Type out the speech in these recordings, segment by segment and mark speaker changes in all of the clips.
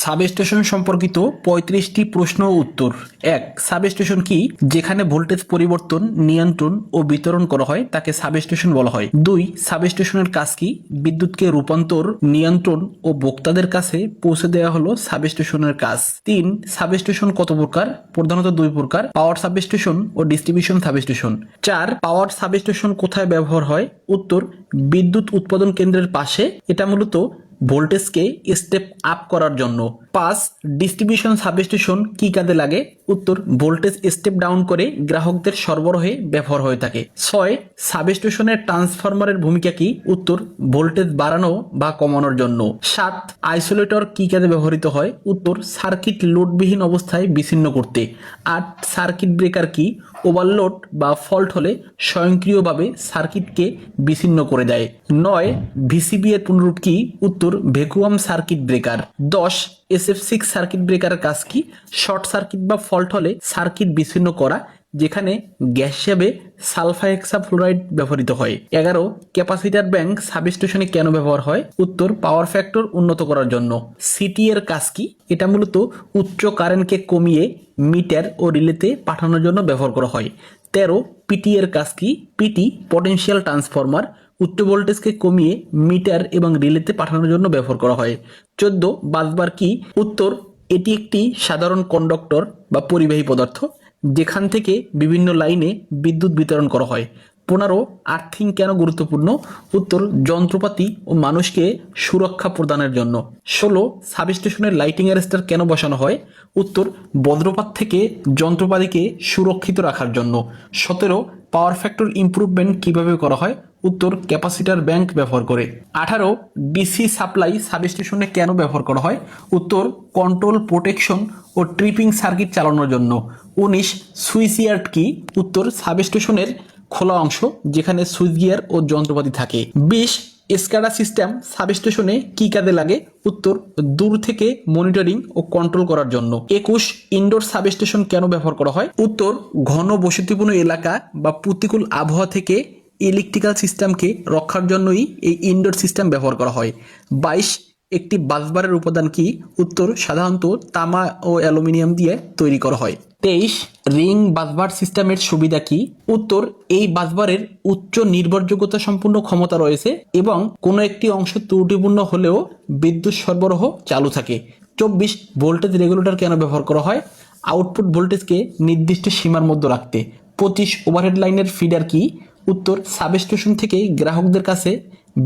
Speaker 1: Substation সম্পর্কিত ৩৫টি প্রশ্ন ও উত্তর। ১. সাবস্টেশন কি? যেখানে ভোল্টেজ পরিবর্তন, নিয়ন্ত্রণ ও বিতরণ করা হয় তাকে সাবস্টেশন বলা হয়। ২. সাবস্টেশনের কাজ কি? বিদ্যুৎকে রূপান্তর, নিয়ন্ত্রণ ও ভোক্তাদের কাছে পৌঁছে দেওয়া হলো সাবস্টেশনের কাজ। ৩. সাবস্টেশন কত প্রকার? প্রধানত ২ প্রকার: পাওয়ার সাবস্টেশন ও ডিস্ট্রিবিউশন সাবস্টেশন। ৪. পাওয়ার সাবস্টেশন কোথায় ব্যবহার হয়? উত্তর: বিদ্যুৎ উৎপাদন কেন্দ্রের পাশে। এটা মূলত ভোল্টেজকে স্টেপ আপ করার জন্য। ৫. ডিস্ট্রিবিউশন সাবস্টেশন কি কাজে লাগে? উত্তর: ভোল্টেজ স্টেপ ডাউন করে গ্রাহকদের সরবরাহে ব্যবহার হয়ে থাকে। ৬. সাবস্টেশনের ট্রান্সফরমারের ভূমিকা কি? উত্তর: ভোল্টেজ বাড়ানো বা কমানোর জন্য। ৭. আইসোলেটর কি কাজে ব্যবহৃত হয়? উত্তর: সার্কিট লোডবিহীন অবস্থায় বিচ্ছিন্ন করতে। ৮. সার্কিট ব্রেকার কি? ওভারলোড বা ফল্ট হলে স্বয়ংক্রিয়ভাবে সার্কিটকে বিচ্ছিন্ন করে দেয়। ৯. ভিসিবি এর পুনরূপ কি? উত্তর: vacuum circuit breaker. ১০. SF6 circuit ব্রেকারের কাজ কি? শর্ট সার্কিট বা ফল্ট হলে সার্কিট বিচ্ছিন্ন করা, যেখানে গ্যাস হিসেবে সালফার হেক্সাফ্লোরাইড ব্যবহৃত হয়। ১১. ক্যাপাসিটর ব্যাংক সাবস্টেশনে কেন ব্যবহার হয়? উত্তর: পাওয়ার ফ্যাক্টর উন্নত করার জন্য। সিটি এর কাজ কি? এটা মূলত উচ্চ কারেন্টকে কমিয়ে মিটার ও রিলেতে পাঠানোর জন্য ব্যবহার করা হয়। ১৩. পিটি এর কাজ কি? পিটি পটেনশিয়াল ট্রান্সফরমার, উচ্চ ভোল্টেজকে কমিয়ে মিটার এবং রিলেতে পাঠানোর জন্য ব্যবহার করা হয়। ১৪. বাসবার কি? উত্তর: এটি একটি সাধারণ কন্ডাক্টর বা পরিবাহী পদার্থ, যেখান থেকে বিভিন্ন লাইনে বিদ্যুৎ বিতরণ করা হয়। ১৫. আর্থিং কেন গুরুত্বপূর্ণ? উত্তর: যন্ত্রপাতি ও মানুষকে সুরক্ষা প্রদানের জন্য। ১৬. সাবস্টেশনের লাইটিং অ্যারেস্টার কেন বসানো হয়? উত্তর: বজ্রপাত থেকে যন্ত্রপাতিকে সুরক্ষিত রাখার জন্য। ১৭. পাওয়ার ফ্যাক্টর ইমপ্রুভমেন্ট কিভাবে করা হয়? উত্তর: ক্যাপাসিটর ব্যাংক ব্যবহার করে। ১৮. ডিসি সাপ্লাই সাবস্টেশনে কেন ব্যবহার করা হয়? উত্তর: কন্ট্রোল, প্রোটেকশন ও ট্রিপিং সার্কিট চালানোর জন্য। ১৯. সুইচ ইয়ার্ড কি? উত্তর: সাবস্টেশনের খোলা অংশ, যেখানে সুইচ গিয়ার ও যন্ত্রপাতি থাকে। ২০. এসকাডা সিস্টেম সাবস্টেশনে কি কাজে লাগে? উত্তর: দূর থেকে মনিটরিং ও কন্ট্রোল করার জন্য। ২১. ইনডোর সাবস্টেশন কেন ব্যবহার করা হয়? উত্তর: ঘন বসতিপূর্ণ এলাকা বা প্রতিকূল আবহাওয়া থেকে ইলেকট্রিক্যাল সিস্টেমকে রক্ষার জন্যই এই ইনডোর সিস্টেম ব্যবহার করা হয়। ২২. একটি বাসবারের উপাদান কি? উত্তর: সাধারণত তামা ও অ্যালুমিনিয়াম দিয়ে তৈরি করা হয়। ২৩. রিং বাসবার সিস্টেমের সুবিধা কি? উত্তর: এই বাসবারের উচ্চ নির্ভরযোগ্যতা সম্পূর্ণ ক্ষমতা রয়েছে এবং কোনো একটি অংশ ত্রুটিপূর্ণ হলেও বিদ্যুৎ সরবরাহ চালু থাকে। ২৪. ভোল্টেজ রেগুলেটর কেন ব্যবহার করা হয়? আউটপুট ভোল্টেজকে নির্দিষ্ট সীমার মধ্যে রাখতে। ২৫. ওভারহেড লাইনের ফিডার কি? উত্তর: সাবস্টেশন থেকে গ্রাহকদের কাছে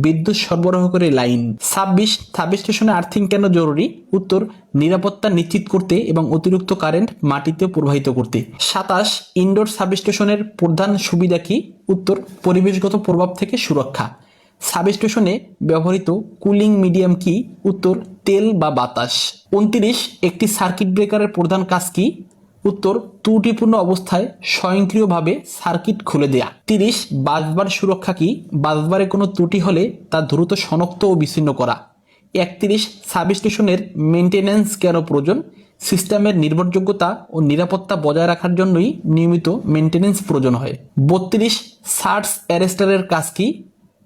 Speaker 1: বিদ্যুৎ সরবরাহ করে লাইন। ২৬. সাবস্টেশনে আর্থিং কেন জরুরি? উত্তর: নিরাপত্তা নিশ্চিত করতে এবং অতিরিক্ত কারেন্ট মাটিতে প্রবাহিত করতে। ২৭. ইনডোর সাবস্টেশনের প্রধান সুবিধা কি? উত্তর: পরিবেশগত প্রভাব থেকে সুরক্ষা। সাবস্টেশনে ব্যবহৃত কুলিং মিডিয়াম কি? উত্তর: তেল বা বাতাস। ২৯. একটি সার্কিট ব্রেকারের প্রধান কাজ কি? উত্তর: ত্রুটিপূর্ণ অবস্থায় স্বয়ংক্রিয়ভাবে সার্কিট খুলে দেয়া। ৩০. বাসবার সুরক্ষা কি? বাসবারে কোনো ত্রুটি হলে তা দ্রুত শনাক্ত ও বিচ্ছিন্ন করা। ৩১. সাবস্টেশনের মেইনটেনেন্স কেন প্রয়োজন? সিস্টেমের নির্ভরযোগ্যতা ও নিরাপত্তা বজায় রাখার জন্যই নিয়মিত মেইনটেনেন্স প্রয়োজন হয়। ৩২. সার্জ অ্যারেস্টারের কাজ কি?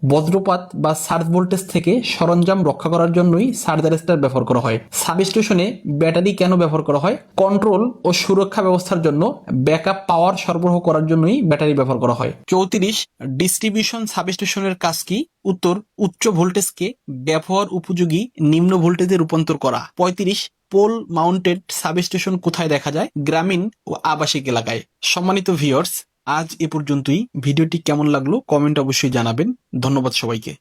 Speaker 1: বজ্রপাত বা সার্জ ভোল্টেজ থেকে সরঞ্জাম রক্ষা করার জন্যই সার্জ অ্যারেস্টার ব্যবহার করা হয়। সাবস্টেশনে ব্যাটারি কেন ব্যবহার করা হয়? কন্ট্রোল ও সুরক্ষা ব্যবস্থার জন্য, ব্যাকআপ পাওয়ার সরবরাহ করার জন্যই ব্যাটারি ব্যবহার করা হয়। ৩৪. ডিস্ট্রিবিউশন সাবস্টেশনের কাজ কি? উত্তর: উচ্চ ভোল্টেজকে ব্যবহার উপযোগী নিম্ন ভোল্টেজে রূপান্তর করা। ৩৫. পোল মাউন্টেড সাবস্টেশন কোথায় দেখা যায়? গ্রামীণ ও আবাসিক এলাকায়। সম্মানিত ভিউয়ার্স, আজ এ পর্যন্তই। ভিডিওটি কেমন লাগলো কমেন্ট অবশ্যই জানাবেন। ধন্যবাদ সবাইকে।